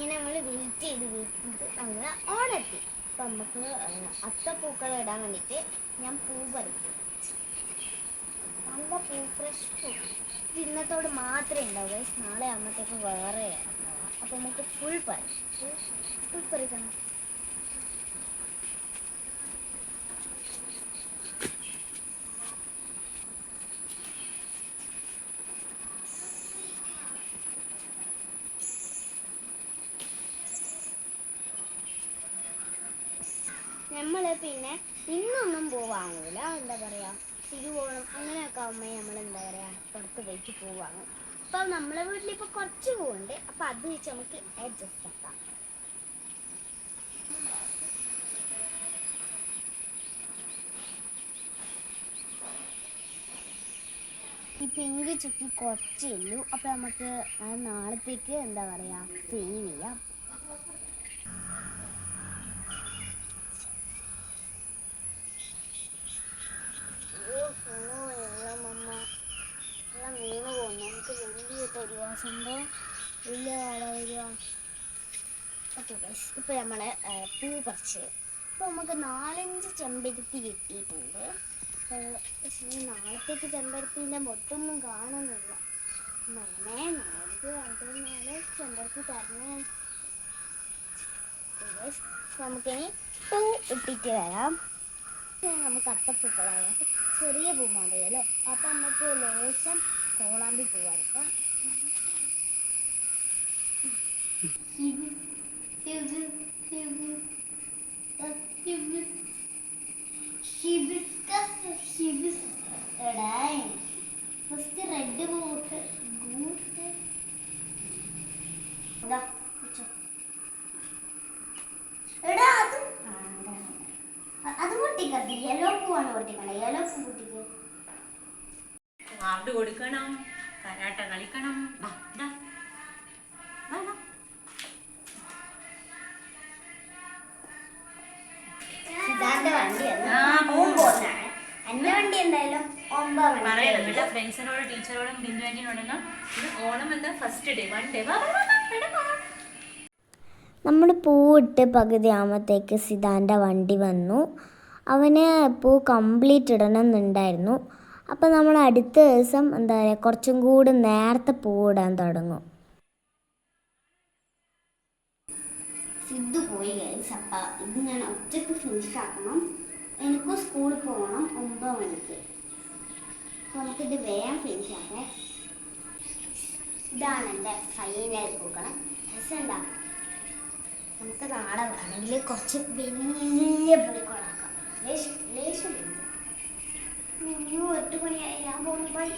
അങ്ങനെ നമ്മൾ വെയിറ്റ് ചെയ്ത് അങ്ങനെ ഓണെത്തി. അപ്പം നമുക്ക് അത്തപ്പൂക്കൾ ഇടാൻ വേണ്ടിയിട്ട് ഞാൻ പൂ പറിക്കും. നല്ല പൂ, ഫ്രഷ് പൂ. ഇത് ഇന്നത്തോട് മാത്രമേ ഉണ്ടാവൂ ഗൈസ്. നാളെ ആകുമ്പോഴത്തേക്ക് വേറെ ഉണ്ടാവുക. അപ്പം നമുക്ക് ഫുൾ പറിക്കണം. നമ്മൾ പിന്നെ ഇന്നൊന്നും പൂ വാങ്ങൂല. എന്താ പറയുക, തിരുവോണം അങ്ങനെയൊക്കെ ആകുമ്പോൾ നമ്മൾ എന്താ പറയുക പുറത്ത് പോയിട്ട് പൂ വാങ്ങും. അപ്പോൾ നമ്മളെ വീട്ടിലിപ്പോൾ കുറച്ച് പൂവുണ്ട്. അപ്പോൾ അത് വെച്ച് നമുക്ക് അഡ്ജസ്റ്റ് ആക്കാം. ഈ പിങ്ക് ചുക്കി കുറച്ചേ ഉള്ളൂ. അപ്പോൾ നമുക്ക് നാളത്തേക്ക് എന്താ പറയുക സേവ് ചെയ്യാം. വീണ് പോകുന്നു. നമുക്ക് വലിയ തരുക സംഭവം, വലിയ വാട വരിക. ഓക്കെ ഗൈസ്, ഇപ്പോൾ നമ്മൾ പൂ പറിച്ച്. ഇപ്പോൾ നമുക്ക് 4-5 ചെമ്പരത്തി കിട്ടിയിട്ടുണ്ട്. പക്ഷേ നാളത്തേക്ക് ചെമ്പരത്തിൻ്റെ മൊട്ടൊന്നും കാണുന്നില്ല. അങ്ങനെ 4 ചെമ്പരത്തി തരണേ. നമുക്കിനി പൂ ഇട്ടിട്ട് വരാം. നമുക്ക് അത്തപ്പൂക്കളാണ്, ചെറിയ പൂ മതിയല്ലോ. അപ്പം നമുക്ക് ലേശം കോളാമ്പി പൂവായിരിക്കാം. ഫസ്റ്റ് റെഡ് പൂട്ട് അത് പൊട്ടിക്കത്തി. യെല്ലോ പൂവാണ് പൊട്ടിക്കണേ. യെല്ലോ പൂ പൊട്ടിക്ക്. കാർഡ് കൊടുക്കണം, കരാട്ട കളിക്കണം. സിദ്ധാന്റെ വണ്ടി എന്റെ വണ്ടി എന്തായാലും 9 പറയല്ലോ ഫ്രണ്ട്സിനോടും ടീച്ചറോടും ബിന്ദുവിനോടൊന്നും ഇത് ഓണം എന്താ ഫസ്റ്റ് ഡേ 1 ഡേ. നമ്മൾ പൂവിട്ട് പകുതി ആകുമ്പോഴത്തേക്ക് സിദ്ധാൻ്റെ വണ്ടി വന്നു. അവന് പൂ കംപ്ലീറ്റ് ഇടണം എന്നുണ്ടായിരുന്നു. അപ്പോൾ നമ്മൾ അടുത്ത ദിവസം എന്താ പറയുക കുറച്ചും കൂടി നേരത്തെ പൂവിടാൻ തുടങ്ങും. സിദ്ധു പോയി ഗൈസ്. അപ്പം ഇത് ഞാൻ ഒറ്റയ്ക്ക് ഫിനിഷ് ആക്കണം. എനിക്ക് സ്കൂളിൽ പോകണം 9 മണിക്ക്. അപ്പോൾ നമുക്കിത് വേഗം ഫിനിഷ് ആക്കേ. ഇതാണ് എൻ്റെ ഫൈനൽ പൂക്കളം. രസമുണ്ടാ? നമുക്ക് നാളെ വേണമെങ്കിൽ കുറച്ച് വലിയ പൂക്കളാക്കാം. ലേശം 8 മണിയായി. ഞാൻ പോകുന്നു. ബൈ.